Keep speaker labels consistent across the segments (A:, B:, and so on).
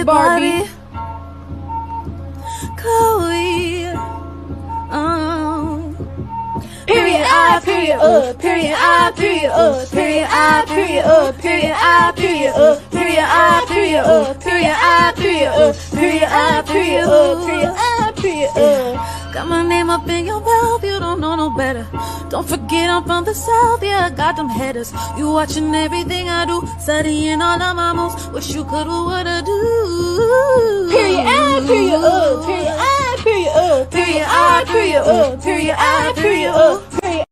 A: it, Barbie. Chloe. Period I, period period I, period period I, period period I, period period I, period period I, period period I, period I, period. Got my name up in your mouth, you don't know no better. Don't forget I'm from the south, yeah, I got them headers. You watching everything I do, studying all of my moves. Wish you could do what I do. Period I, period period I, period period I, period period I, period period.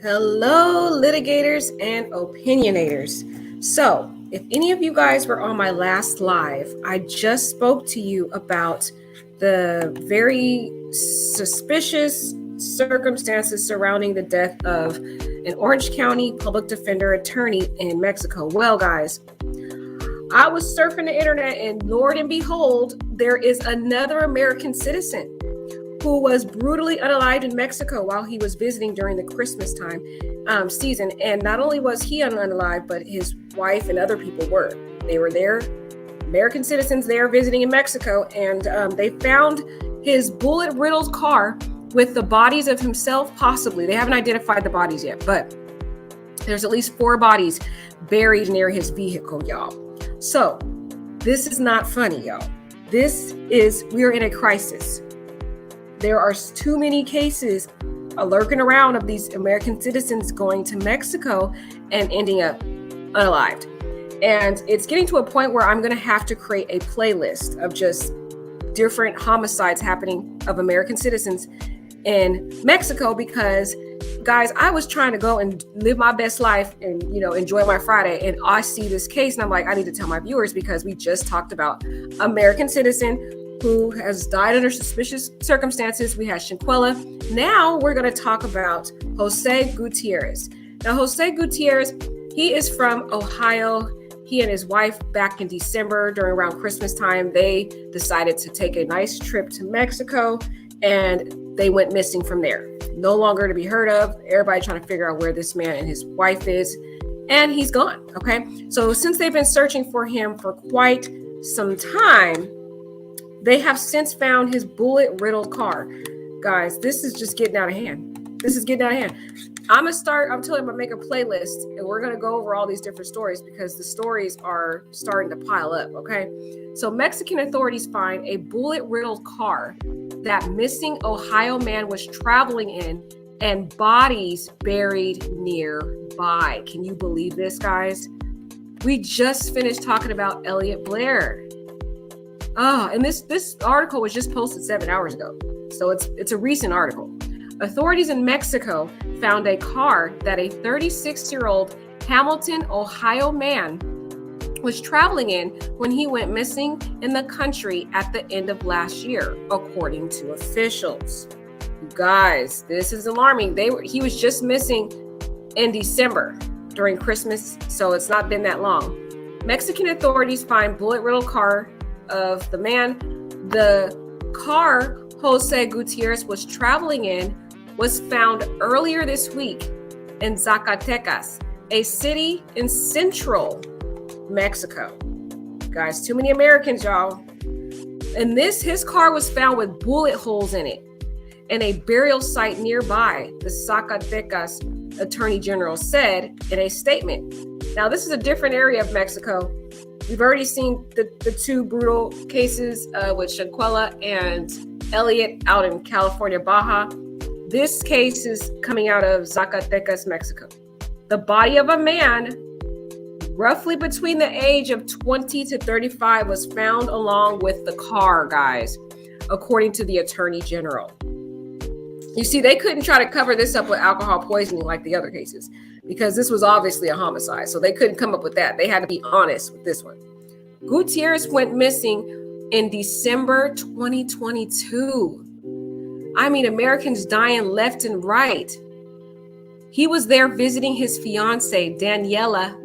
B: Hello, litigators and opinionators. So, if any of you guys were on my last live, I just spoke to you about the very suspicious circumstances surrounding the death of an Orange County public defender attorney in Mexico. Well, guys, I was surfing the internet and Lord and behold, there is another American citizen who was brutally unalived in Mexico while he was visiting during the Christmas time season. And not only was he unalived, but his wife and other people were. They were there, American citizens there visiting in Mexico, and they found his bullet-riddled car with the bodies of himself, possibly. They haven't identified the bodies yet, but there's at least 4 bodies buried near his vehicle, y'all. So this is not funny, y'all. We're in a crisis. There are too many cases lurking around of these American citizens going to Mexico and ending up unalived. And it's getting to a point where I'm going to have to create a playlist of just different homicides happening of American citizens in Mexico because, guys, I was trying to go and live my best life and, enjoy my Friday. And I see this case and I'm like, I need to tell my viewers because we just talked about American citizen who has died under suspicious circumstances. We had Shinquella. Now we're going to talk about Jose Gutierrez. Now, Jose Gutierrez, he is from Ohio. He and his wife back in December around Christmas time, they decided to take a nice trip to Mexico and they went missing from there. No longer to be heard of. Everybody trying to figure out where this man and his wife is, and he's gone. Okay. So since they've been searching for him for quite some time, they have since found his bullet-riddled car. Guys, this is just getting out of hand. I'm telling you, I'm gonna make a playlist and we're gonna go over all these different stories because the stories are starting to pile up, okay? So Mexican authorities find a bullet-riddled car that missing Ohio man was traveling in and bodies buried nearby. Can you believe this, guys? We just finished talking about Elliot Blair. And this article was just posted 7 hours ago. So it's a recent article. Authorities in Mexico found a car that a 36-year-old Hamilton, Ohio man was traveling in when he went missing in the country at the end of last year, according to officials. You guys, this is alarming. He was just missing in December during Christmas, so it's not been that long. Mexican authorities find bullet-riddled car of the man. The car Jose Gutierrez was traveling in was found earlier this week in Zacatecas, a city in central Mexico. Guys, too many Americans, y'all. And his car was found with bullet holes in it in a burial site nearby, the Zacatecas Attorney General said in a statement. Now, this is a different area of Mexico. We've already seen the 2 brutal cases with Shinquella and Elliot out in California, Baja. This case is coming out of Zacatecas, Mexico. The body of a man, roughly between the age of 20 to 35, was found along with the car, guys, according to the Attorney General. You see, they couldn't try to cover this up with alcohol poisoning like the other cases because this was obviously a homicide. So they couldn't come up with that. They had to be honest with this one. Gutierrez went missing in December 2022. I mean, Americans dying left and right. He was there visiting his fiancée, Daniela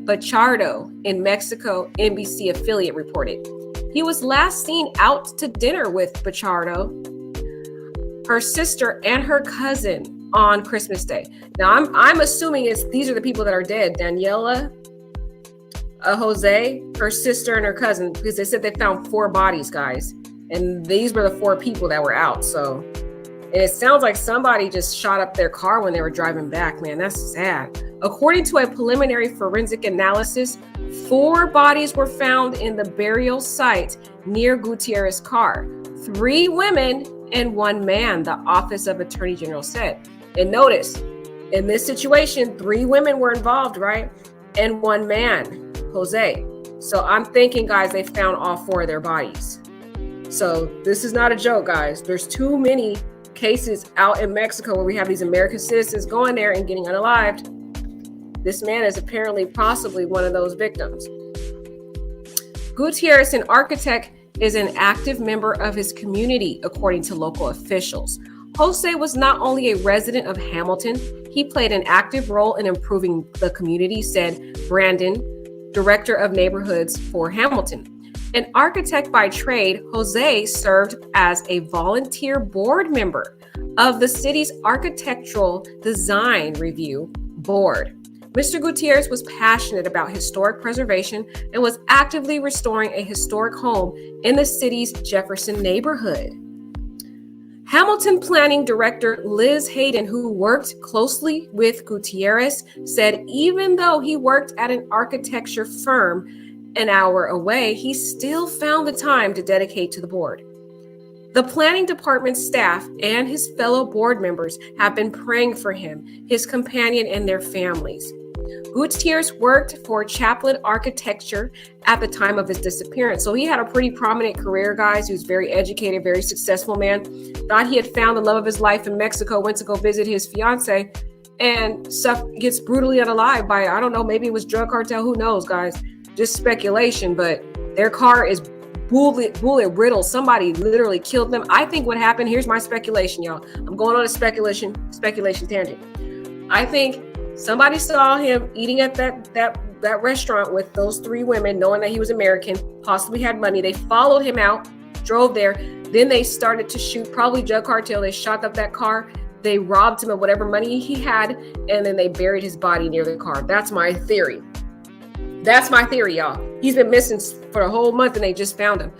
B: Bachardo, in Mexico, NBC affiliate reported. He was last seen out to dinner with Bachardo, her sister, and her cousin on Christmas Day. Now, I'm assuming these are the people that are dead. Daniela, Jose, her sister, and her cousin, because they said they found 4 bodies, guys. And these were the 4 people that were out. So, and it sounds like somebody just shot up their car when they were driving back. Man, that's sad. According to a preliminary forensic analysis, 4 bodies were found in the burial site near Gutierrez's car. 3 women and 1 man, the Office of Attorney General said. And notice, in this situation, 3 women were involved, right? And 1 man, Jose. So I'm thinking, guys, they found all 4 of their bodies. So this is not a joke, guys. There's too many cases out in Mexico where we have these American citizens going there and getting unalived. This man is apparently possibly one of those victims. Gutierrez, an architect, is an active member of his community, according to local officials. Jose was not only a resident of Hamilton, he played an active role in improving the community, said Brandon, director of neighborhoods for Hamilton. An architect by trade, Jose served as a volunteer board member of the city's Architectural Design Review Board. Mr. Gutierrez was passionate about historic preservation and was actively restoring a historic home in the city's Jefferson neighborhood. Hamilton Planning Director Liz Hayden, who worked closely with Gutierrez, said even though he worked at an architecture firm an hour away, he still found the time to dedicate to the board. The planning department staff and his fellow board members have been praying for him, his companion, and their families. Gutierrez worked for Chaplin Architecture at the time of his disappearance. So he had a pretty prominent career, guys. He was very educated, very successful man. Thought he had found the love of his life in Mexico, went to go visit his fiance, and gets brutally unalived by, I don't know, maybe it was drug cartel. Who knows, guys? Just speculation, but their car is bullet-riddled. Somebody literally killed them. I think what happened, here's my speculation, y'all. I'm going on a speculation tangent. I think somebody saw him eating at that restaurant with those 3 women, knowing that he was American, possibly had money. They followed him out, drove there. Then they started to shoot, probably drug cartel. They shot up that car. They robbed him of whatever money he had, and then they buried his body near the car. That's my theory. That's my theory, y'all. He's been missing for a whole month, and they just found him.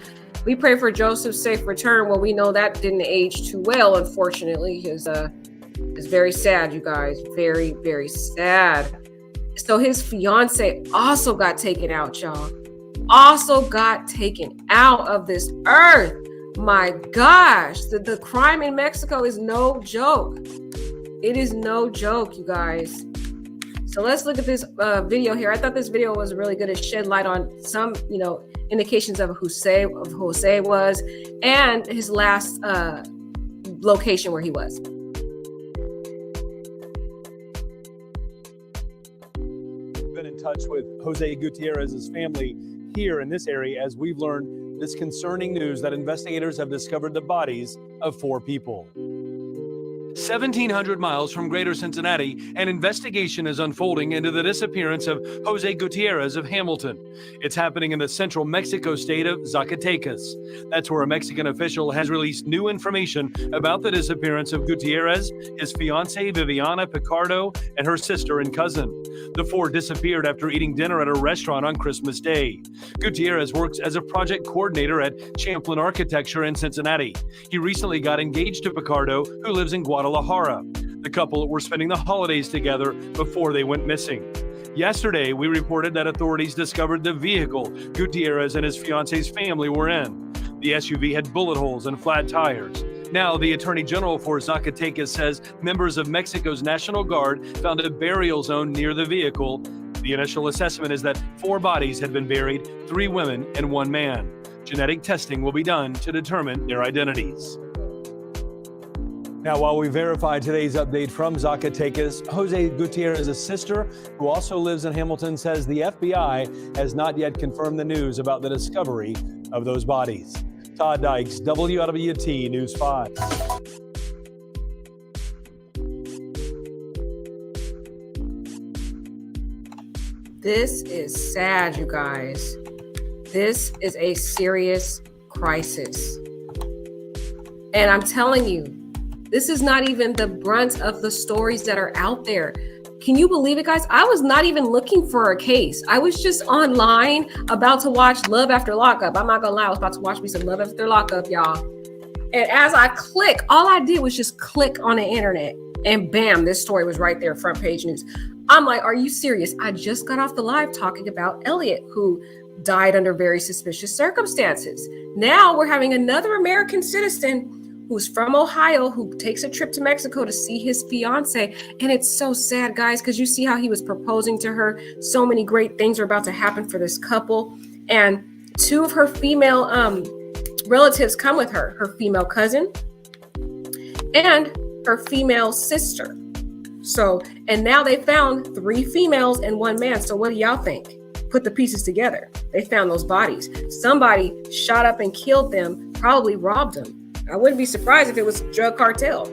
B: We pray for Joseph's safe return. Well, we know that didn't age too well, unfortunately. It's very sad, you guys. Very, very sad. So his fiance also got taken out, y'all. Also got taken out of this earth. My gosh, the crime in Mexico is no joke. It is no joke, you guys. So let's look at this video here. I thought this video was really good. It shed light on some, indications of who Jose was and his last location where he was.
C: Been in touch with Jose Gutierrez's family here in this area as we've learned this concerning news that investigators have discovered the bodies of 4 people. 1,700 miles from Greater Cincinnati, an investigation is unfolding into the disappearance of Jose Gutierrez of Hamilton. It's happening in the central Mexico state of Zacatecas. That's where a Mexican official has released new information about the disappearance of Gutierrez, his fiancée Viviana Picardo, and her sister and cousin. The 4 disappeared after eating dinner at a restaurant on Christmas Day. Gutierrez works as a project coordinator at Chaplin Architecture in Cincinnati. He recently got engaged to Picardo, who lives in Guadalajara. The couple were spending the holidays together before they went missing. Yesterday, we reported that authorities discovered the vehicle Gutierrez and his fiance's family were in. The SUV had bullet holes and flat tires. Now, the Attorney General for Zacatecas says members of Mexico's National Guard found a burial zone near the vehicle. The initial assessment is that 4 bodies had been buried, 3 women and 1 man. Genetic testing will be done to determine their identities. Now, while we verify today's update from Zacatecas, Jose Gutierrez's sister, who also lives in Hamilton, says the FBI has not yet confirmed the news about the discovery of those bodies. Todd Dykes, WLWT News 5.
B: This is sad, you guys. This is a serious crisis. And I'm telling you, This is not even the brunt of the stories that are out there. Can you believe it, guys? I was not even looking for a case. I was just online about to watch Love After Lockup. I'm not gonna lie, I was about to watch me some Love After Lockup, y'all. And as I click, all I did was just click on the internet, and bam, this story was right there, front page news. I'm like, are you serious? I just got off the live talking about Elliot, who died under very suspicious circumstances. Now we're having another American citizen who's from Ohio who takes a trip to Mexico to see his fiance. And it's so sad, guys, because you see how he was proposing to her. So many great things are about to happen for this couple. And two of her female relatives come with her, her female cousin and her female sister. So, and now they found 3 females and 1 man. So what do y'all think? Put the pieces together. They found those bodies. Somebody shot up and killed them, probably robbed them. I wouldn't be surprised if it was drug cartel.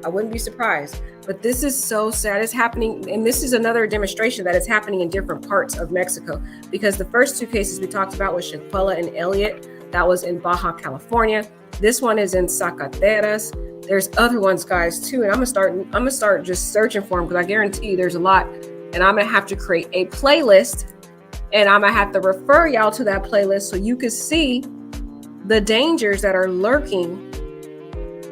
B: I wouldn't be surprised. But this is so sad. It's happening. And this is another demonstration that it's happening in different parts of Mexico, because the first 2 cases we talked about was Shaquella and Elliot. That was in Baja California. This one is in Zacatecas. There's other ones, guys, too. And I'm gonna start just searching for them, because I guarantee you there's a lot. And I'm gonna have to create a playlist, and I'm gonna have to refer y'all to that playlist so you can see the dangers that are lurking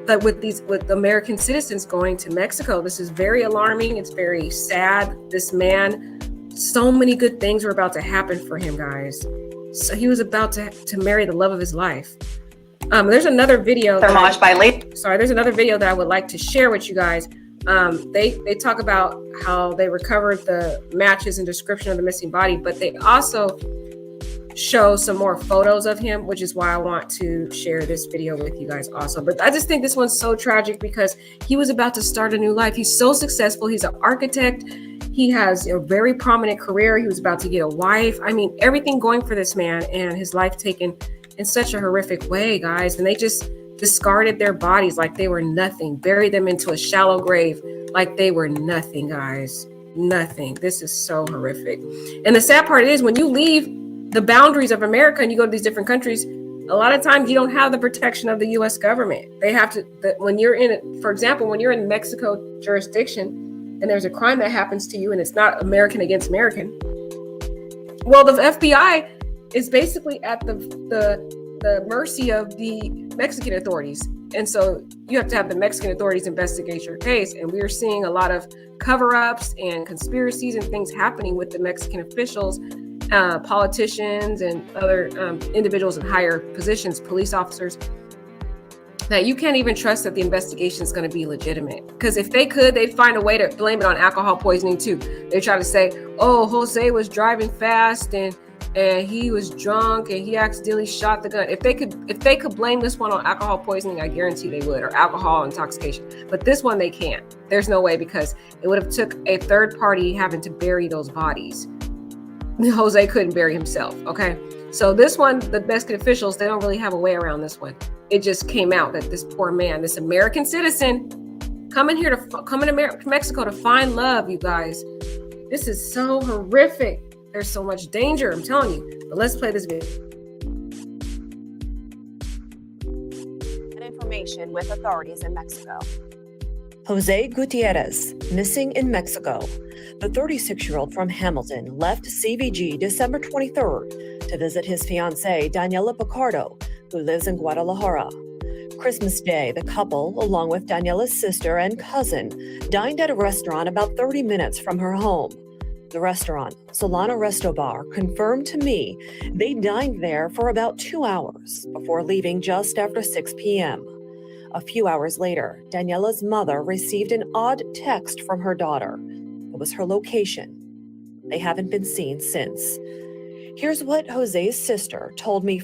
B: that with American citizens going to Mexico. This is very alarming. It's very sad. This man, so many good things were about to happen for him, guys. So he was about to marry the love of his life. There's another video. There's another video that I would like to share with you guys. They talk about how they recovered the matches and description of the missing body, but they also show some more photos of him, which is why I want to share this video with you guys also. But I just think this one's so tragic because he was about to start a new life. He's so successful. He's an architect. He has a very prominent career. He was about to get a wife. I mean, everything going for this man, and his life taken in such a horrific way, guys. And they just discarded their bodies like they were nothing, buried them into a shallow grave like they were nothing, guys. Nothing. This is so horrific. And the sad part is, when you leave the boundaries of America and you go to these different countries, a lot of times you don't have the protection of the U.S. government. They have to, when you're in it, for example, when you're in Mexico jurisdiction and there's a crime that happens to you and it's not American against American, well, the FBI is basically at the mercy of the Mexican authorities. And so you have to have the Mexican authorities investigate your case. And we are seeing a lot of cover-ups and conspiracies and things happening with the Mexican officials, politicians and other individuals in higher positions, police officers, that you can't even trust that the investigation is going to be legitimate. Because if they could, they'd find a way to blame it on alcohol poisoning too. They try to say, oh, Jose was driving fast and he was drunk and he accidentally shot the gun. If they could blame this one on alcohol poisoning, I guarantee they would, or alcohol intoxication. But this one they can't. There's no way, because it would have took a third party having to bury those bodies. Jose couldn't bury himself. Okay. So this one, the Mexican officials, they don't really have a way around this one. It just came out that this poor man, this American citizen, coming to Mexico to find love, you guys. This is so horrific. There's so much danger, I'm telling you. But let's play this video.
D: Information with authorities in Mexico.
E: Jose Gutierrez, missing in Mexico. The 36-year-old from Hamilton left CVG December 23rd to visit his fiancée, Daniela Picardo, who lives in Guadalajara. Christmas Day, the couple, along with Daniela's sister and cousin, dined at a restaurant about 30 minutes from her home. The restaurant, Solana Resto Bar, confirmed to me they dined there for about 2 hours before leaving just after 6 p.m. A few hours later, Daniela's mother received an odd text from her daughter. It was her location. They haven't been seen since. Here's what Jose's sister told me.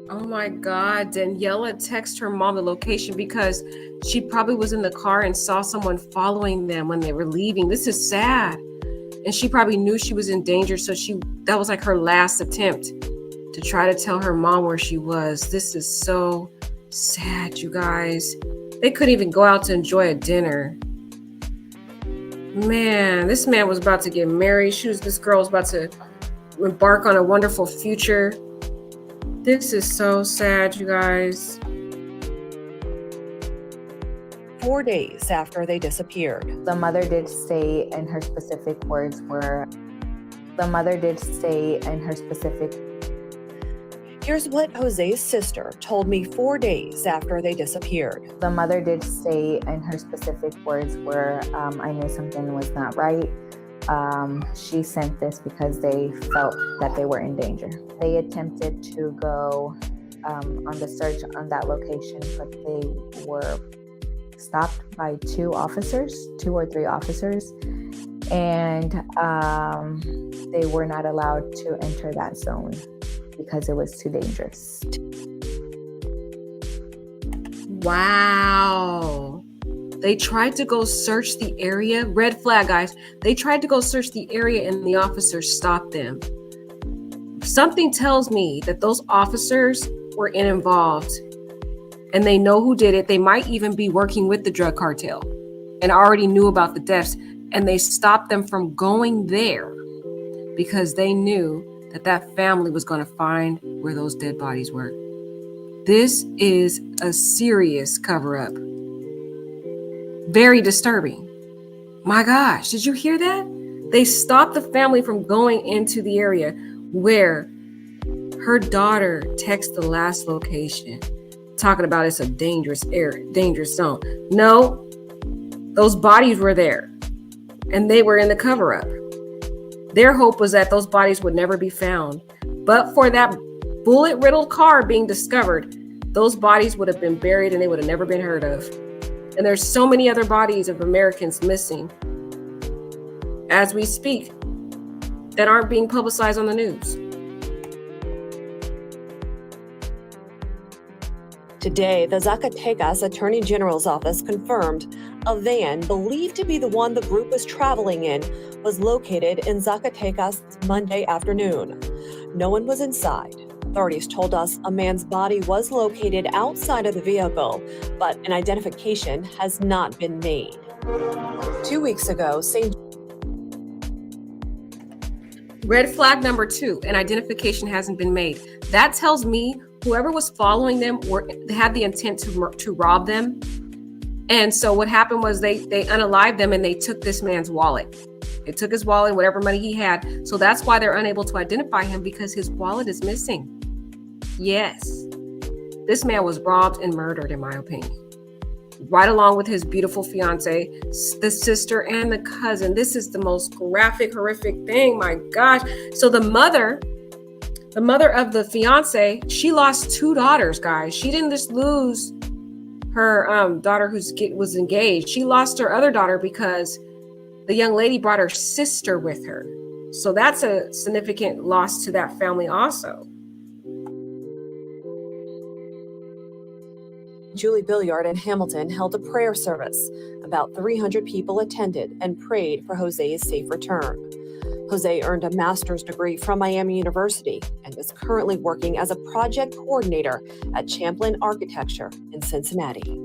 B: Oh my God, Daniela texted her mom the location because she probably was in the car and saw someone following them when they were leaving. This is sad. And she probably knew she was in danger. So that was like her last attempt to try to tell her mom where she was. This is so sad, you guys. They couldn't even go out to enjoy a dinner. Man, this man was about to get married. This girl was about to embark on a wonderful future. This is so sad, you guys.
E: 4 days after they disappeared.
F: The mother did say, and her specific words were,
E: Here's what Jose's sister told me 4 days after they disappeared.
F: The mother did say, and her specific words were, I knew something was not right. She sent this because they felt that they were in danger. They attempted to go on the search on that location, but they were stopped by 2 or 3 officers, and they were not allowed to enter that zone because it was too dangerous.
B: Wow. They tried to go search the area. Red flag, guys. They tried to go search the area and the officers stopped them. Something tells me that those officers were involved and they know who did it. They might even be working with the drug cartel and already knew about the deaths, and they stopped them from going there because they knew that family was going to find where those dead bodies were. This is a serious cover-up. Very disturbing. My gosh, did you hear that? They stopped the family from going into the area where her daughter texted the last location, talking about it's a dangerous area, dangerous zone. No, those bodies were there, and they were in the cover-up. Their hope was that those bodies would never be found. But for that bullet-riddled car being discovered, those bodies would have been buried and they would have never been heard of. And there's so many other bodies of Americans missing as we speak that aren't being publicized on the news.
E: Today, the Zacatecas Attorney General's office confirmed a van believed to be the one the group was traveling in was located in Zacatecas Monday afternoon. No one was inside. Authorities told us a man's body was located outside of the vehicle, but an identification has not been made. 2 weeks ago,
B: Red flag number 2, an identification hasn't been made. That tells me whoever was following them had the intent to rob them. And so what happened was they unalived them and they took this man's wallet. They took his wallet, whatever money he had. So that's why they're unable to identify him, because his wallet is missing. Yes, this man was robbed and murdered, in my opinion. Right along with his beautiful fiance, the sister, and the cousin. This is the most graphic, horrific thing. My gosh. So the mother of the fiance, she lost 2 daughters, guys. She didn't just lose her daughter who was engaged. She lost her other daughter because the young lady brought her sister with her. So that's a significant loss to that family also.
E: Julie Billiard in Hamilton held a prayer service. About 300 people attended and prayed for Jose's safe return. Jose earned a master's degree from Miami University and is currently working as a project coordinator at Champlin Architecture in Cincinnati.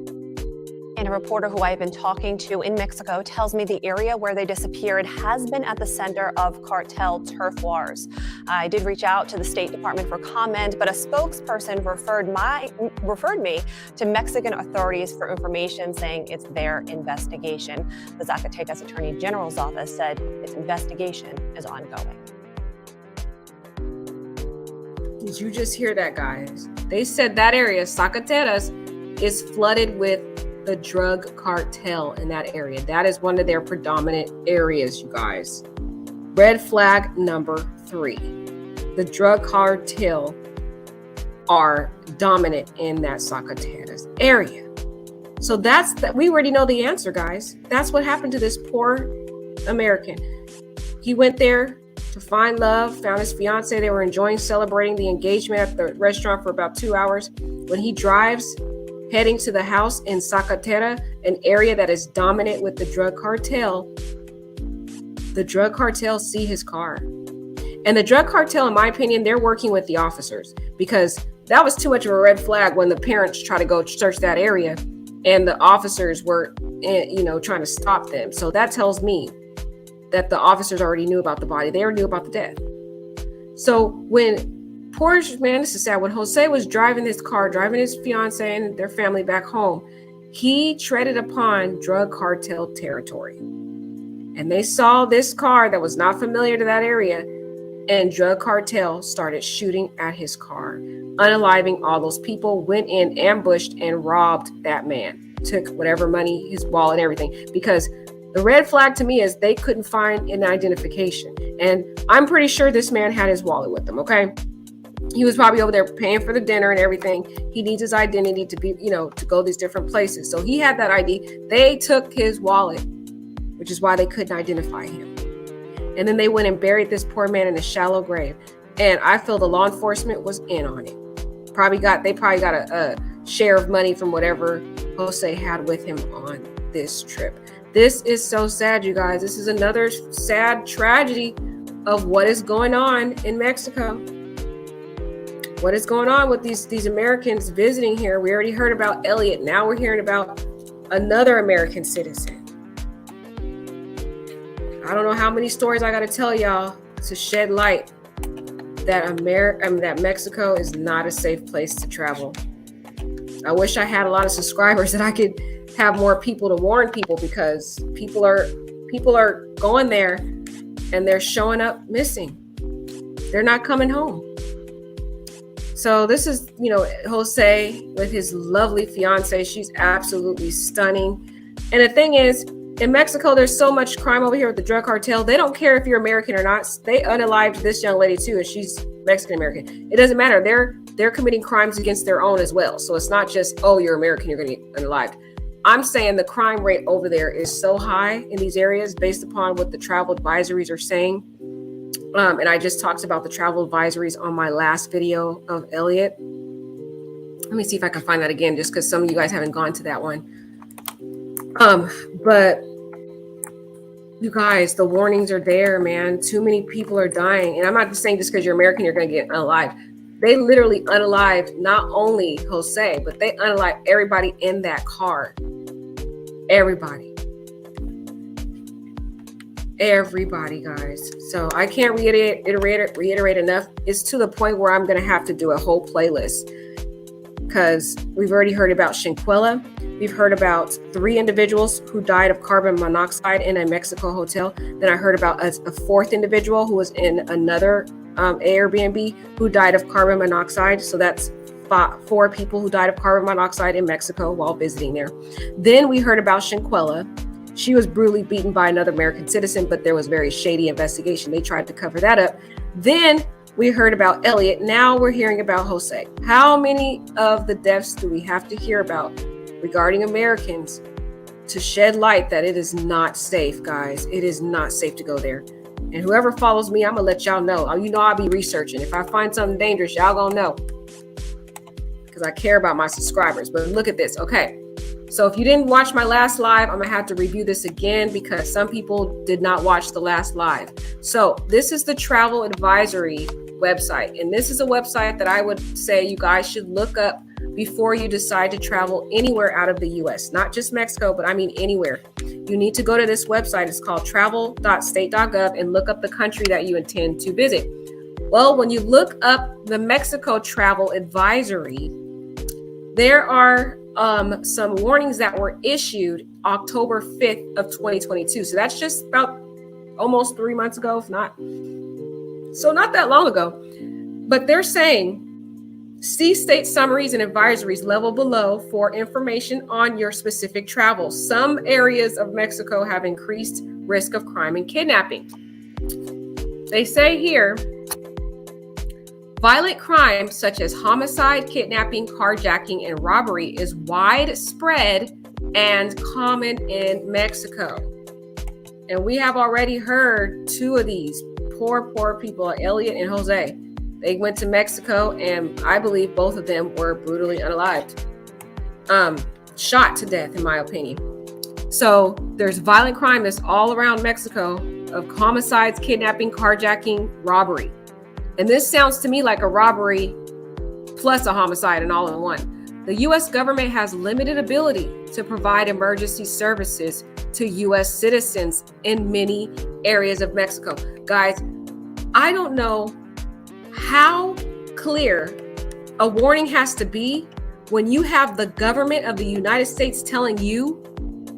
D: And a reporter who I've been talking to in Mexico tells me the area where they disappeared has been at the center of cartel turf wars. I did reach out to the State Department for comment, but a spokesperson referred me to Mexican authorities for information, saying it's their investigation. The Zacatecas Attorney General's office said its investigation is ongoing.
B: Did you just hear that, guys? They said that area, Zacatecas, is flooded with the drug cartel in that area. That is one of their predominant areas, you guys. Red flag number 3. The drug cartel are dominant in that Zacatecas area. So we already know the answer, guys. That's what happened to this poor American. He went there to find love, found his fiance. They were enjoying celebrating the engagement at the restaurant for about 2 hours. When he drives heading to the house in Zacatecas, an area that is dominant with the drug cartel see his car. And the drug cartel, in my opinion, they're working with the officers, because that was too much of a red flag when the parents try to go search that area and the officers were, trying to stop them. So that tells me that the officers already knew about the body. They already knew about the death. So this is sad. When Jose was driving his car, driving his fiance and their family back home, He treaded upon drug cartel territory. And they saw this car that was not familiar to that area, and drug cartel started shooting at his car, unaliving all those people, went in, ambushed, and robbed that man. Took whatever money, his wallet, everything. Because the red flag to me is they couldn't find an identification. And I'm pretty sure this man had his wallet with him, okay? He was probably over there paying for the dinner and everything. He needs his identity to be, to go these different places. So he had that ID. They took his wallet, which is why they couldn't identify him. And then they went and buried this poor man in a shallow grave. And I feel the law enforcement was in on it. They probably got a share of money from whatever Jose had with him on this trip. This is so sad, you guys. This is another sad tragedy of what is going on in Mexico. What is going on with these Americans visiting here? We already heard about Elliot. Now we're hearing about another American citizen. I don't know how many stories I got to tell y'all to shed light that Mexico is not a safe place to travel. I wish I had a lot of subscribers that I could have more people to warn people, because people are going there and they're showing up missing. They're not coming home. So this is, Jose with his lovely fiance. She's absolutely stunning. And the thing is, in Mexico, there's so much crime over here with the drug cartel. They don't care if you're American or not. They unalived this young lady too, and she's Mexican American. It doesn't matter. They're committing crimes against their own as well. So it's not just, oh, you're American, you're going to get unalived. I'm saying the crime rate over there is so high in these areas based upon what the travel advisories are saying. And I just talked about the travel advisories on my last video of Elliot. Let me see if I can find that again, just because some of you guys haven't gone to that one. But you guys, the warnings are there, man. Too many people are dying. And I'm not just saying just because you're American, you're going to get unalived. They literally unalived not only Jose, but they unalived everybody in that car. Everybody, guys. So I can't reiterate enough. It's to the point where I'm going to have to do a whole playlist, because we've already heard about Shinquella. We've heard about 3 individuals who died of carbon monoxide in a Mexico hotel. Then I heard about a 4th individual who was in another Airbnb who died of carbon monoxide. So that's 4 people who died of carbon monoxide in Mexico while visiting there. Then we heard about Shinquella. She was brutally beaten by another American citizen, but there was very shady investigation. They tried to cover that up. Then we heard about Elliot. Now we're hearing about Jose. How many of the deaths do we have to hear about regarding Americans to shed light that it is not safe, guys? It is not safe to go there. And whoever follows me, I'm going to let y'all know. I'll be researching. If I find something dangerous, y'all going to know, because I care about my subscribers. But look at this. Okay. So if you didn't watch my last live, I'm going to have to review this again, because some people did not watch the last live. So this is the travel advisory website. And this is a website that I would say you guys should look up before you decide to travel anywhere out of the US, not just Mexico, but I mean anywhere. You need to go to this website. It's called travel.state.gov and look up the country that you intend to visit. Well, when you look up the Mexico travel advisory, there are some warnings that were issued October 5th of 2022. So that's just about almost 3 months ago, if not. So not that long ago. But they're saying, see state summaries and advisories level below for information on your specific travel. Some areas of Mexico have increased risk of crime and kidnapping. They say here, violent crime such as homicide, kidnapping, carjacking, and robbery is widespread and common in Mexico. And we have already heard 2 of these poor people, Elliot and Jose. They went to Mexico, and I believe both of them were brutally unalived, shot to death, in my opinion. So there's violent crime that's all around Mexico of homicides, kidnapping, carjacking, robbery. And this sounds to me like a robbery plus a homicide and all in one. The U.S. government has limited ability to provide emergency services to U.S. citizens in many areas of Mexico. Guys, I don't know how clear a warning has to be when you have the government of the United States telling you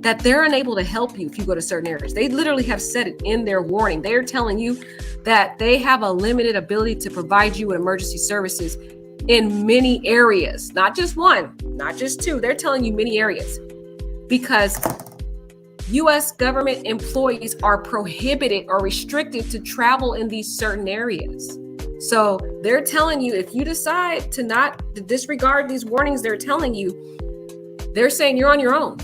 B: that they're unable to help you if you go to certain areas. They literally have said it in their warning. They're telling you that they have a limited ability to provide you with emergency services in many areas, not just one, not just two. They're telling you many areas because U.S. government employees are prohibited or restricted to travel in these certain areas. So they're telling you, if you decide to disregard these warnings they're telling you, they're saying you're on your own.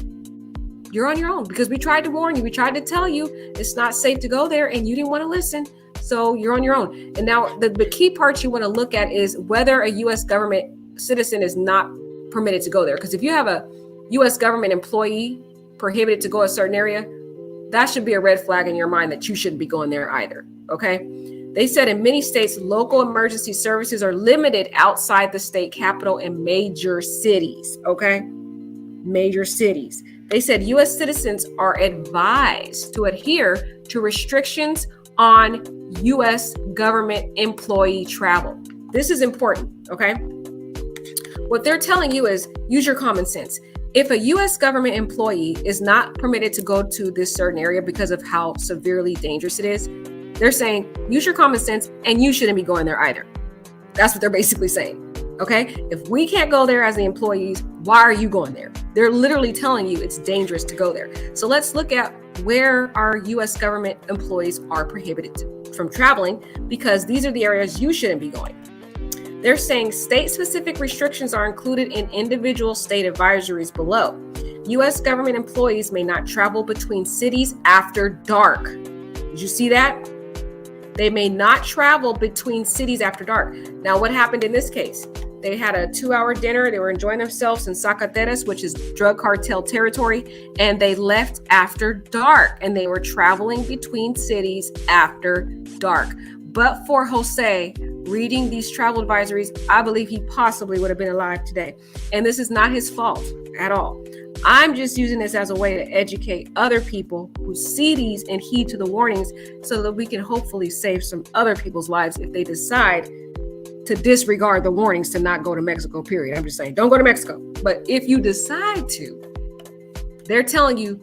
B: You're on your own because we tried to warn you. We tried to tell you it's not safe to go there and you didn't want to listen. So you're on your own. And now the key part you want to look at is whether a U.S. government citizen is not permitted to go there. Because if you have a U.S. government employee prohibited to go a certain area, that should be a red flag in your mind that you shouldn't be going there either. Okay. They said in many states, local emergency services are limited outside the state capital and major cities. Okay. Major cities. They said U.S. citizens are advised to adhere to restrictions on U.S. government employee travel. This is important. Okay. What they're telling you is use your common sense. If a U.S. government employee is not permitted to go to this certain area because of how severely dangerous it is, they're saying use your common sense and you shouldn't be going there either. That's what they're basically saying. Okay. If we can't go there as the employees, why are you going there? They're literally telling you it's dangerous to go there. So let's look at where our U.S. government employees are prohibited from traveling, because these are the areas you shouldn't be going. They're saying state-specific restrictions are included in individual state advisories below. U.S. government employees may not travel between cities after dark. Did you see that? They may not travel between cities after dark. Now, what happened in this case? They had a 2-hour dinner. They were enjoying themselves in Zacatecas, which is drug cartel territory, and they left after dark, and they were traveling between cities after dark. But for Jose, reading these travel advisories, I believe he possibly would have been alive today. And this is not his fault at all. I'm just using this as a way to educate other people who see these and heed to the warnings so that we can hopefully save some other people's lives if they decide to disregard the warnings to not go to Mexico, period. I'm just saying, don't go to Mexico. But if you decide to, they're telling you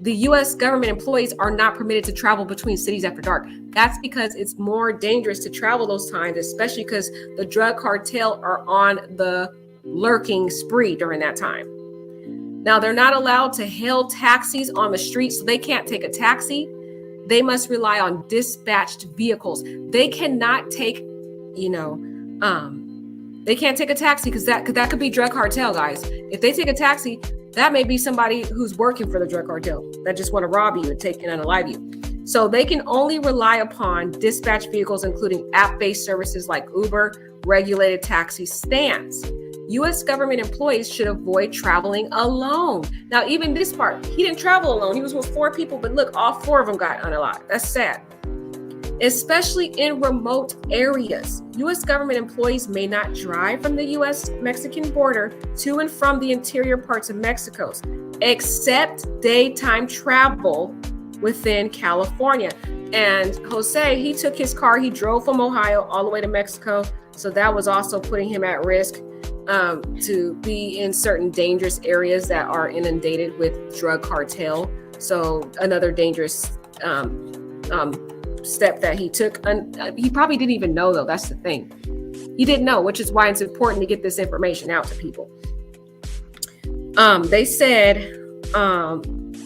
B: the U.S. government employees are not permitted to travel between cities after dark. That's because it's more dangerous to travel those times, especially because the drug cartel are on the lurking spree during that time. Now, they're not allowed to hail taxis on the street, so they can't take a taxi. They must rely on dispatched vehicles. They cannot take, they can't take a taxi because that could be drug cartel, guys. If they take a taxi, that may be somebody who's working for the drug cartel that just want to rob you and take and unalive you. So they can only rely upon dispatch vehicles, including app-based services like Uber, regulated taxi stands. U.S. government employees should avoid traveling alone. Now, even this part, he didn't travel alone. He was with 4 people, but look, all 4 of them got unalived. That's sad. Especially in remote areas. U.S. government employees may not drive from the U.S.-Mexican border to and from the interior parts of Mexico, except daytime travel within California. And Jose, he took his car, he drove from Ohio all the way to Mexico. So that was also putting him at risk to be in certain dangerous areas that are inundated with drug cartel. So another dangerous step that he took. He probably didn't even know, though. That's the thing. He didn't know, which is why it's important to get this information out to people. They said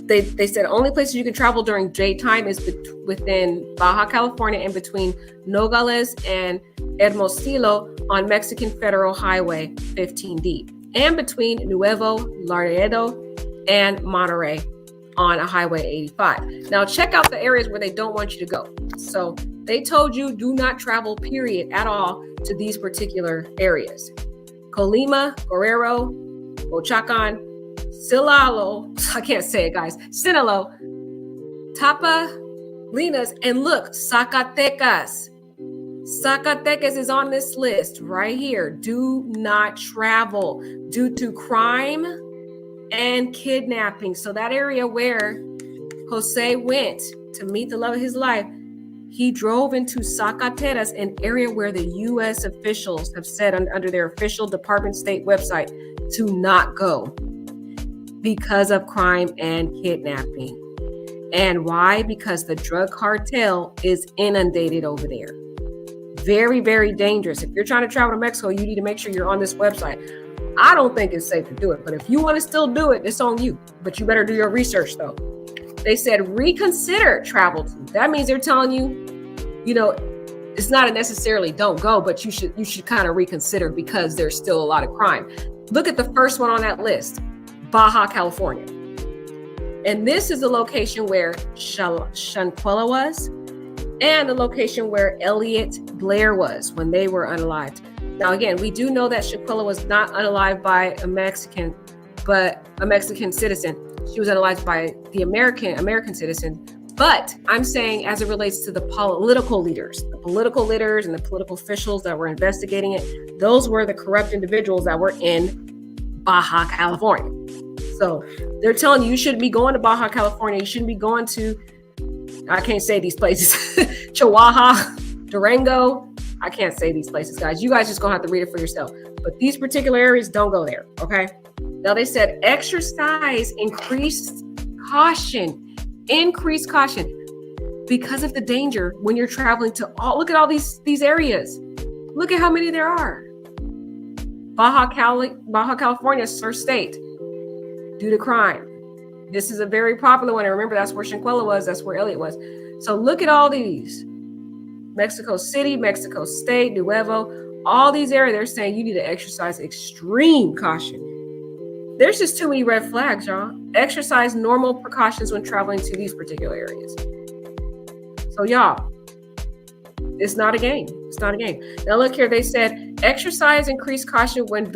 B: they said only places you can travel during daytime is within Baja California and between Nogales and Hermosillo on Mexican Federal Highway 15D, and between Nuevo Laredo and Monterrey on a Highway 85. Now check out the areas where they don't want you to go. So they told you do not travel, period, at all to these particular areas. Colima, Guerrero, Oaxacan, Sinaloa, I can't say it, guys, Sinaloa, Tapalinas, and look, Zacatecas. Zacatecas is on this list right here. Do not travel due to crime and kidnapping. So that area where Jose went to meet the love of his life, he drove into Zacatecas, an area where the U.S. officials have said under their official Department of State website, to not go because of crime and kidnapping. And why? Because the drug cartel is inundated over there. Very, very dangerous. If you're trying to travel to Mexico, you need to make sure you're on this website. I don't think it's safe to do it, but if you want to still do it, it's on you. But you better do your research though. They said reconsider travel to. That means they're telling you, you know, it's not a necessarily don't go, but you should kind of reconsider because there's still a lot of crime. Look at the first one on that list, Baja California. And this is the location where Shanquella was and the location where Elliot Blair was when they were unalived. Now, again, we do know that Shanquella was not unalived by a Mexican, but a Mexican citizen. She was unalived by the American citizen. But I'm saying as it relates to the political leaders and the political officials that were investigating it, those were the corrupt individuals that were in Baja California. So they're telling you shouldn't be going to Baja California. You shouldn't be going to, I can't say these places, Chihuahua, Durango. I can't say these places, guys. You guys just gonna have to read it for yourself. But these particular areas, don't go there, okay? Now they said exercise increased caution because of the danger when you're traveling to look at all these areas. Look at how many there are. Baja California is first state due to crime. This is a very popular one. And remember, that's where Shanquella was. That's where Elliot was. So look at all these. Mexico City, Mexico State, Nuevo, all these areas, they're saying you need to exercise extreme caution. There's just too many red flags, y'all. Exercise normal precautions when traveling to these particular areas. So y'all, it's not a game. It's not a game. Now look here, they said exercise increased caution when